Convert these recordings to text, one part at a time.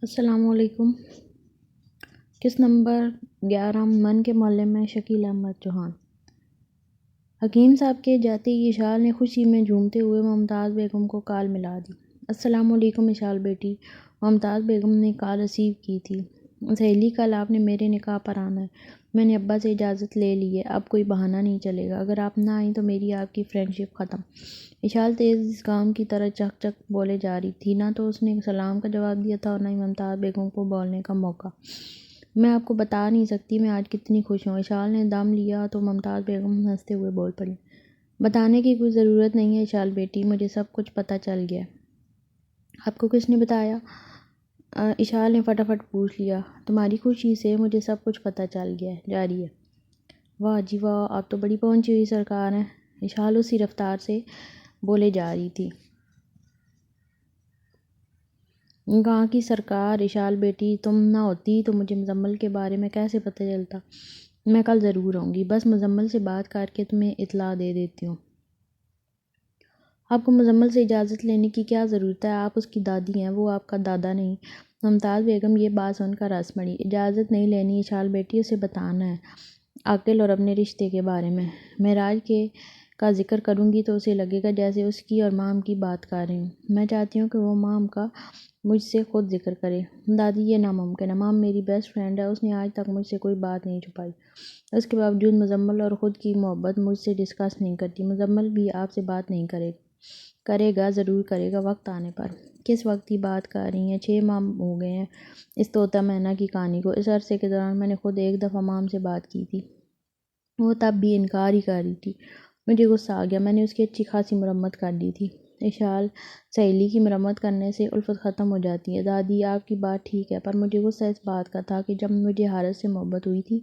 السلام علیکم۔ کس نمبر 11 من کے محلے میں شکیل احمد چوہان۔ حکیم صاحب کے جاتے ہی اشال نے خوشی میں جھومتے ہوئے ممتاز بیگم کو کال ملا دی۔ السلام علیکم اشال بیٹی، ممتاز بیگم نے کال ریسیو کی تھی۔ سہیلی کل آپ نے میرے نکاح پر آنا ہے، میں نے ابا سے اجازت لے لی ہے، اب کوئی بہانہ نہیں چلے گا، اگر آپ نہ آئیں تو میری آپ کی فرینڈ شپ ختم۔ اشال تیز کام کی طرح چک چک بولے جا رہی تھی، نہ تو اس نے سلام کا جواب دیا تھا اور نہ ہی ممتاز بیگم کو بولنے کا موقع۔ میں آپ کو بتا نہیں سکتی میں آج کتنی خوش ہوں۔ اشال نے دم لیا تو ممتاز بیگم ہنستے ہوئے بول پڑی، بتانے کی کوئی ضرورت نہیں ہے اشال بیٹی، مجھے سب کچھ پتہ چل گیا۔ آپ کو کس نے بتایا؟ اشال نے فٹافٹ پوچھ لیا۔ تمہاری خوشی سے مجھے سب کچھ پتہ چل گیا ہے، جاری ہے۔ واہ جی واہ، آپ تو بڑی پہنچی ہوئی سرکار ہیں، اشال اسی رفتار سے بولے جا رہی تھی۔ کہاں کی سرکار اشال بیٹی، تم نہ ہوتی تو مجھے مزمل کے بارے میں کیسے پتہ چلتا؟ میں کل ضرور آؤں گی، بس مزمل سے بات کر کے تمہیں اطلاع دے دیتی ہوں۔ آپ کو مزمل سے اجازت لینے کی کیا ضرورت ہے؟ آپ اس کی دادی ہیں، وہ آپ کا دادا نہیں۔ ممتاز بیگم یہ بات سن کر ہنس پڑی۔ اجازت نہیں لینی اشال بیٹی، اسے بتانا ہے عاقل اور اپنے رشتے کے بارے میں۔ معراج کا ذکر کروں گی تو اسے لگے گا جیسے اس کی اور مام کی بات کر رہی ہوں۔ میں چاہتی ہوں کہ وہ مام کا مجھ سے خود ذکر کرے۔ دادی یہ ناممکن ہے، مام میری بیسٹ فرینڈ ہے، اس نے آج تک مجھ سے کوئی بات نہیں چھپائی، اس کے باوجود مزمل اور خود کی محبت مجھ سے ڈسکس نہیں کرتی۔ مزمل بھی آپ سے بات نہیں کرے گا، ضرور کرے گا وقت آنے پر۔ کس وقت کی بات کر رہی ہیں؟ 6 ماہ ہو گئے ہیں اس طوطا مینا کی کہانی کو۔ اس عرصے کے دوران میں نے خود ایک دفعہ مام سے بات کی تھی، وہ تب بھی انکار ہی کر رہی تھی۔ مجھے غصہ آ گیا، میں نے اس کی اچھی خاصی مرمت کر دی تھی۔ اشال، سہیلی کی مرمت کرنے سے الفت ختم ہو جاتی ہے۔ دادی آپ کی بات ٹھیک ہے، پر مجھے غصہ اس بات کا تھا کہ جب مجھے حارث سے محبت ہوئی تھی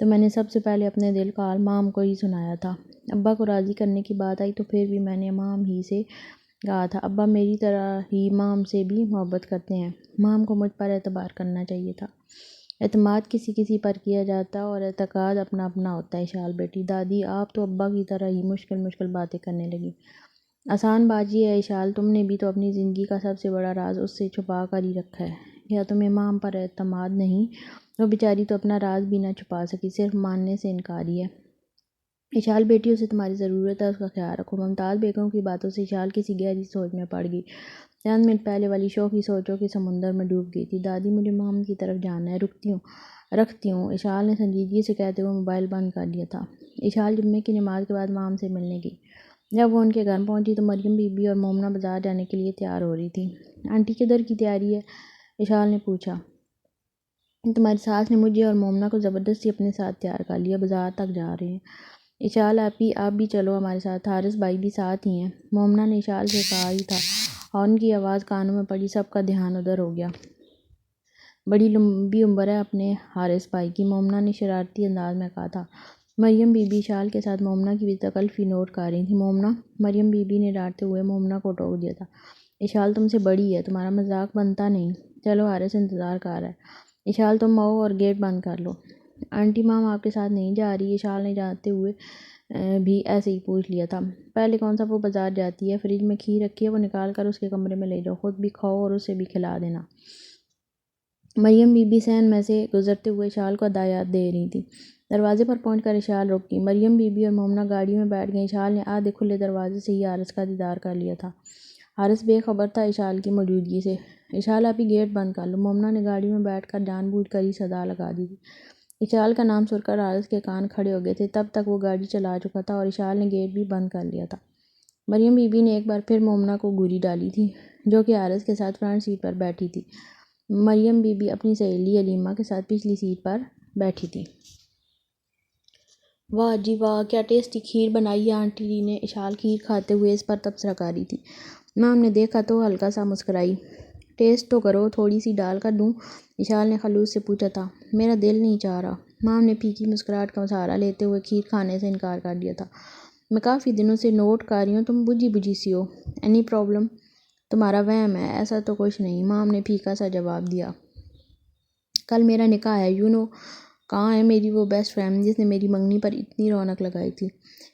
تو میں نے سب سے پہلے اپنے دل کا حال مام کو ہی سنایا تھا۔ ابا کو راضی کرنے کی بات آئی تو پھر بھی میں نے مام ہی سے کہا تھا۔ ابا میری طرح ہی مام سے بھی محبت کرتے ہیں، مام کو مجھ پر اعتبار کرنا چاہیے تھا۔ اعتماد کسی پر کیا جاتا اور اعتقاد اپنا اپنا ہوتا ہے اشال بیٹی۔ دادی آپ تو ابا کی طرح ہی مشکل باتیں کرنے لگی۔ آسان بازی ہے اشال، تم نے بھی تو اپنی زندگی کا سب سے بڑا راز اس سے چھپا کر ہی رکھا ہے۔ کیا تمہیں مام پر اعتماد نہیں؟ وہ بیچاری تو اپنا راز بھی نہ چھپا سکی، صرف ماننے سے انکاری ہے۔ اشال بیٹی، اسے تمہاری ضرورت ہے، اس کا خیال رکھو۔ ممتاز بیگم کی باتوں سے اشال کسی گہری سوچ میں پڑ گئی، چند منٹ پہلے والی شوخی سوچوں کے سمندر میں ڈوب گئی تھی۔ دادی مجھے مام کی طرف جانا ہے، رکھتی ہوں، اشال نے سنجیدگی سے کہتے ہوئے موبائل بند کر دیا تھا۔ اشال جمعے کی نماز کے بعد مام سے ملنے گئی۔ جب وہ ان کے گھر پہنچی تو مریم بی بی اور مومنہ بازار جانے کے لیے تیار ہو رہی تھی۔ آنٹی کدھر کی تیاری ہے؟ اشال نے پوچھا۔ تمہاری ساس نے مجھے اور مومنہ کو زبردستی اپنے ساتھ تیار کر لیا، بازار تک جا رہے ہیں۔ اشال آپ بھی چلو ہمارے ساتھ، حارث بھائی بھی ساتھ ہی ہیں۔ مومنہ نے اشال سے کہا ہی تھا، ہارن کی آواز کانوں میں پڑی، سب کا دھیان ادھر ہو گیا۔ بڑی لمبی عمر ہے اپنے حارث بھائی کی، مومنہ نے شرارتی انداز میں کہا تھا۔ مریم بی بی اشال کے ساتھ مومنہ کی تکلفی نوٹ کر رہی تھی۔ مومنہ، مریم بی بی نے ڈانٹتے ہوئے مومنہ کو ٹوک دیا تھا، اشال تم سے بڑی ہے، تمہارا مذاق بنتا نہیں، چلو حارث انتظار کر رہا ہے، اشال تم آؤ اور گیٹ بند کر لو۔ آنٹی مام آپ کے ساتھ نہیں جا رہی؟ اشال نے جاتے ہوئے بھی ایسے ہی پوچھ لیا تھا۔ پہلے کون سا وہ بازار جاتی ہے، فریج میں کھیر رکھی ہے، وہ نکال کر اس کے کمرے میں لے جاؤ، خود بھی کھاؤ اور اسے بھی کھلا دینا۔ مریم بی بی صحن میں سے گزرتے ہوئے اشال کو ہدایات دے رہی تھی۔ دروازے پر پہنچ کر اشال رک گئی۔ مریم بی بی اور مومنہ گاڑی میں بیٹھ گئیں۔ اشال نے آدھے کھلے دروازے سے ہی حارث کا دیدار کر لیا تھا۔ حارث بے خبر تھا اشال کی موجودگی سے۔ اشال آپ ہی گیٹ بند کر لو، مومنہ نے گاڑی میں بیٹھ کر جان بوجھ کر ہی صدا لگا دی تھی۔ اشال کا نام سن کر حارث کے کان کھڑے ہو گئے تھے، تب تک وہ گاڑی چلا چکا تھا اور اشال نے گیٹ بھی بند کر لیا تھا۔ مریم بی بی نے ایک بار پھر مومنہ کو گولی ڈالی تھی، جو کہ حارث کے ساتھ فرنٹ سیٹ پر بیٹھی تھی۔ مریم بی بی اپنی سہیلی علیمہ کے ساتھ پچھلی سیٹ پر بیٹھی تھی۔ واہ جی واہ، کیا ٹیسٹی کھیر بنائی ہے آنٹی جی نے، اشال کھیر کھاتے ہوئے اس پر تبصرہ کر رہی تھی۔ مام نے دیکھا تو ہلکا سا مسکرائی۔ ٹیسٹ تو کرو، تھوڑی سی ڈال کر دوں؟ اشال نے خلوص سے پوچھا تھا۔ میرا دل نہیں چاہ رہا، مام نے پھیکی مسکراہٹ کا سہارا لیتے ہوئے کھیر کھانے سے انکار کر دیا تھا۔ میں کافی دنوں سے نوٹ کر رہی ہوں تم بجھی سی ہو، اینی پرابلم؟ تمہارا وہم ہے، ایسا تو کچھ نہیں، مام نے پھیکا سا جواب دیا۔ کل میرا نکاح ہے، کہاں ہے میری وہ بیسٹ فرینڈ جس نے میری منگنی پر اتنی رونق لگائی تھی؟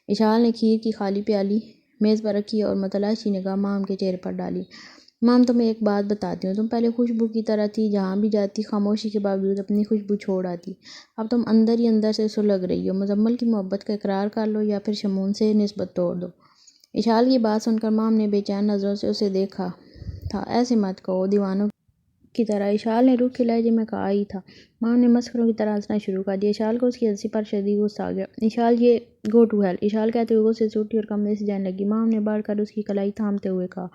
اشال نے کھیر کی خالی پیالی میز پر رکھی اور متلاشی نگاہ مام کے چہرے پر ڈالی۔ مام تمہیں ایک بات بتاتی ہوں، تم پہلے خوشبو کی طرح تھی، جہاں بھی جاتی خاموشی کے باوجود اپنی خوشبو چھوڑ آتی۔ اب تم اندر ہی اندر سے سلگ رہی ہو، مزمل کی محبت کا اقرار کر لو یا پھر شمون سے نسبت توڑ دو۔ اشال کی بات سن کر مام نے بے چین نظروں سے اسے دیکھا تھا۔ ایسے مت کہو دیوانوں کی طرح، اشال نے روکھ لہجے میں کہا ہی تھا۔ مام نے مسخروں کی طرح ہنسنا شروع کر دیا۔ اشال کو اس کی ہنسی پر شدید غصہ آ گیا۔ اشال یہ گو ٹو ہیل، اشال کہتے ہوئے غصے سے اٹھی اور کمرے سے جانے لگی۔ مام نے بڑھ کر اس کی کلائی تھامتے ہوئے کہا،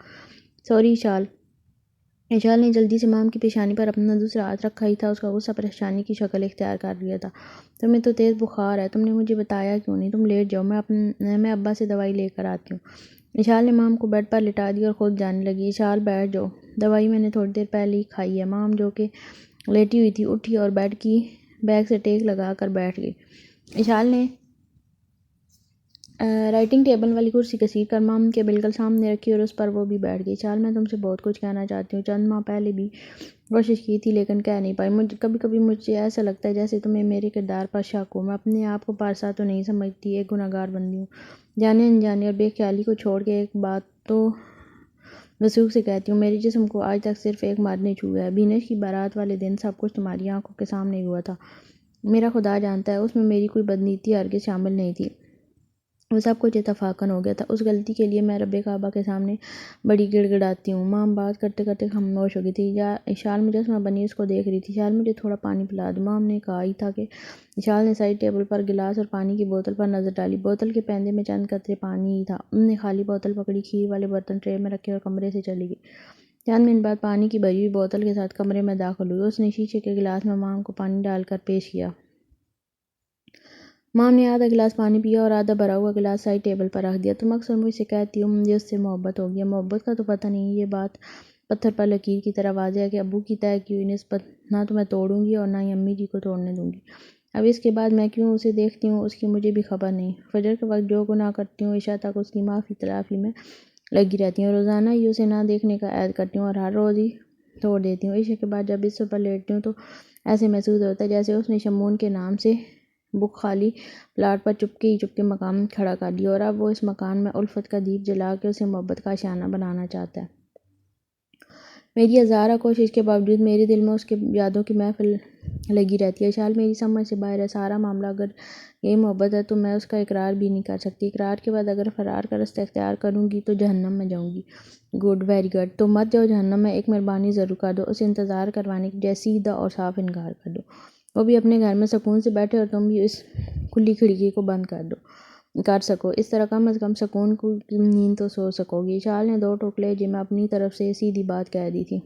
سوری اشال۔ اشال نے جلدی سے مام کی پیشانی پر اپنا دوسرا ہاتھ رکھا ہی تھا، اس کا غصہ پریشانی کی شکل اختیار کر لیا تھا۔ تمہیں تو تیز بخار ہے، تم نے مجھے بتایا کیوں نہیں؟ تم لیٹ جاؤ، میں ابا سے دوائی لے کر آتی ہوں۔ اشال نے مام کو بیڈ پر لٹا دیا اور خود جانے لگی۔ اشال بیٹھ جاؤ، دوائی میں نے تھوڑی دیر پہلے ہی کھائی ہے۔ مام جو کہ لیٹی ہوئی تھی اٹھی اور بیڈ کی بیگ سے ٹیک لگا کر بیٹھ گئی۔ اشال نے رائٹنگ ٹیبل والی کرسی کثیر کر مام کے بالکل سامنے رکھی اور اس پر وہ بھی بیٹھ گئی۔ اشال، میں تم سے بہت کچھ کہنا چاہتی ہوں، چند ماہ پہلے بھی کوشش کی تھی لیکن کہہ نہیں پائی۔ کبھی کبھی مجھے ایسا لگتا ہے جیسے تمہیں میرے کردار پر شک ہو۔ میں اپنے آپ کو پارسا تو نہیں سمجھتی، ایک گنہگار بندی ہوں۔ جانے انجانے اور بے خیالی کو چھوڑ کے ایک بات تو وثوق سے کہتی ہوں، میرے جسم کو آج تک صرف ایک مرد نے چھویا ہے۔ بینش کی بارات والے دن سب کچھ تمہاری آنکھوں کے سامنے ہی ہوا تھا۔ میرا خدا جانتا ہے اس میں میری کوئی بدنیتی ہرگز شامل نہیں تھی، وہ سب کچھ اتفاقاً ہو گیا تھا۔ اس غلطی کے لیے میں رب کعبہ کے سامنے بڑی گڑ گڑاتی ہوں۔ مام بات کرتے کرتے خاموش ہو گئی تھی۔ اشال مجسمہ بنی اس کو دیکھ رہی تھی۔ اشال، مجھے تھوڑا پانی پلا دو، مام نے کہا ہی تھا کہ اشال نے سائڈ ٹیبل پر گلاس اور پانی کی بوتل پر نظر ڈالی۔ بوتل کے پیندے میں چند قطرے پانی ہی تھا۔ انہوں نے خالی بوتل پکڑی، کھیر والے برتن ٹرے میں رکھے اور کمرے سے چلی گئی۔ چند منٹ بعد پانی کی بھری ہوئی بوتل کے ساتھ کمرے میں داخل ہوئی۔ اس نے شیشے کے گلاس میں مام کو پانی ڈال کر پیش کیا۔ مام نے آدھا گلاس پانی پیا اور آدھا بھرا ہوا گلاس سائڈ ٹیبل پر رکھ دیا۔ تم اکثر مجھ سے کہتی ہو مجھے اس سے محبت ہو گئی ہے۔ محبت کا تو پتہ نہیں، یہ بات پتھر پر لکیر کی طرح واضح ہے کہ ابو کی طے کی ہوئی نسبت نہ تو میں توڑوں گی اور نہ ہی امی جی کو توڑنے دوں گی۔ اب اس کے بعد میں کیوں اسے دیکھتی ہوں اس کی مجھے بھی خبر نہیں۔ فجر کے وقت جو گناہ کرتی ہوں عشاء تک اس کی معافی تلافی میں لگی رہتی ہوں۔ روزانہ ہی اسے نہ دیکھنے کا عہد کرتی ہوں اور ہر روز ہی توڑ دیتی ہوں۔ عشاء کے بعد جب بستر پر لیٹتی ہوں تو ایسے محسوس ہوتا ہے جیسے اس نے شمون کے نام سے بک خالی پلاٹ پر چپکے مقام کھڑا کر لیا اور اب وہ اس مکان میں الفت کا دیپ جلا کے اسے محبت کا آشیانہ بنانا چاہتا ہے۔ میری ہزارہ کوشش کے باوجود میرے دل میں اس کے یادوں کی محفل لگی رہتی ہے۔ اشال، میری سمجھ سے باہر ہے سارا معاملہ۔ اگر یہ محبت ہے تو میں اس کا اقرار بھی نہیں کر سکتی۔ اقرار کے بعد اگر فرار کا رستہ اختیار کروں گی تو جہنم میں جاؤں گی۔ گڈ، ویری گڈ، تو مت جاؤ جہنم میں۔ ایک مہربانی ضرور کر دو، اسے انتظار کروانے کی بجائے سیدھا اور صاف انکار کر دو۔ وہ بھی اپنے گھر میں سکون سے بیٹھے اور تم بھی اس کھلی کھڑکی کو بند کر سکو، اس طرح کم از کم سکون کی نیند تو سو سکو گی۔ اشال نے دو ٹوک لہجے میں اپنی طرف سے سیدھی بات کہہ دی تھی۔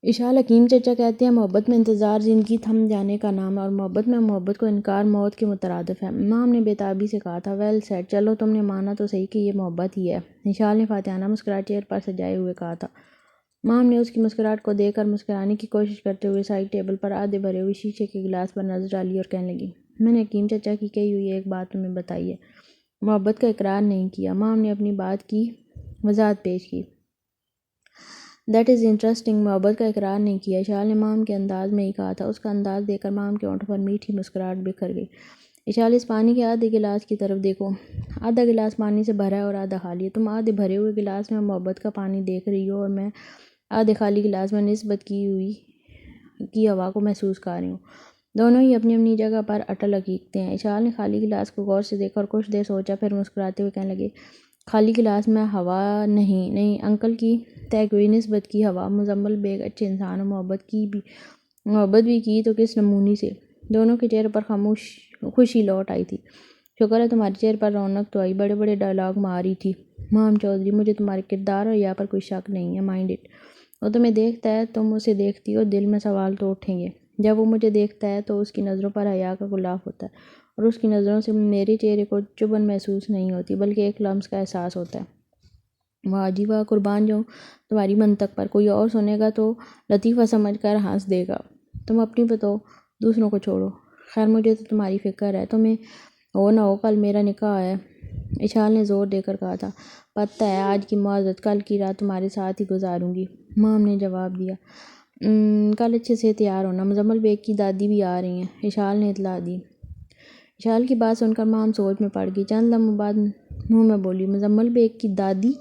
اشال، حکیم چچا کہتے ہیں محبت میں انتظار زندگی تھم جانے کا نام ہے اور محبت میں محبت کو انکار موت کے مترادف ہے۔ مام نے بے تابی سے کہا تھا۔ ویل سیڈ، چلو تم نے مانا تو صحیح کہ یہ محبت ہی ہے، اشال نے فاتحانہ مسکراہٹ چہرے پر سجائے ہوئے کہا تھا۔ مام نے اس کی مسکراہٹ کو دیکھ کر مسکرانے کی کوشش کرتے ہوئے سائڈ ٹیبل پر آدھے بھرے ہوئے شیشے کے گلاس پر نظر ڈالی اور کہنے لگی، میں نے حکیم چچا کی کہی ہوئی ایک بات تمہیں بتائی ہے، محبت کا اقرار نہیں کیا۔ مام نے اپنی بات کی وضاحت پیش کی۔ دیٹ از انٹرسٹنگ، محبت کا اقرار نہیں کیا، اشال نے مام کے انداز میں ہی کہا تھا۔ اس کا انداز دیکھ کر مام کے ہونٹوں پر میٹھی مسکراہٹ بکھر گئی۔ اشال، اس پانی کے آدھے گلاس کی طرف دیکھو، آدھا گلاس پانی سے بھرا ہے اور آدھا خالی ہے۔ تم آدھے بھرے ہوئے گلاس میں محبت کا پانی دیکھ رہی ہو اور میں آدھے خالی گلاس میں نسبت کی ہوا کو محسوس کر رہی ہوں۔ دونوں ہی اپنی اپنی جگہ پر اٹل حقیقتیں ہیں۔ اشال نے خالی گلاس کو غور سے دیکھا اور کچھ دیر سوچا، پھر مسکراتے ہوئے کہنے لگے، خالی گلاس میں ہوا نہیں، انکل کی طے کی ہوئی نسبت کی ہوا۔ مزمل بیگ اچھے انسان، اور محبت بھی کی تو کس نمونی سے۔ دونوں کے چہرے پر خوشی لوٹ آئی تھی۔ شکر ہے تمہارے چہرے پر رونق تو آئی، بڑے بڑے ڈائلاگ مار رہی تھی مام چودھری، مجھے تمہارے کردار اور حیا پر کوئی شک نہیں ہے، مائنڈ اٹ۔ وہ تمہیں دیکھتا ہے، تم اسے دیکھتی ہو، دل میں سوال تو اٹھیں گے۔ جب وہ مجھے دیکھتا ہے تو اس کی نظروں پر حیا کا غلاف ہوتا ہے اور اس کی نظروں سے میرے چہرے کو چبھن محسوس نہیں ہوتی بلکہ ایک لمس کا احساس ہوتا ہے۔ واہ جی واہ، قربان جاؤں تمہاری منطق پر، کوئی اور سنے گا تو لطیفہ سمجھ کر ہنس دے گا، تم اپنی بتاؤ، دوسروں کو چھوڑو۔ خیر مجھے تو تمہاری فکر ہے، تمہیں ہو نہ ہو کل میرا نکاح ہے، اشال نے زور دے کر کہا تھا۔ پتہ ہے، آج کی معذرت، کل کی رات تمہارے ساتھ ہی گزاروں گی، مام نے جواب دیا۔ کل اچھے سے تیار ہونا، مزمل بیگ کی دادی بھی آ رہی ہیں، اشال نے اطلاع دی۔ اشال کی بات سن کر مام سوچ میں پڑ گئی، چند لمحوں بعد منہ میں بولی، مزمل بیگ کی دادی؟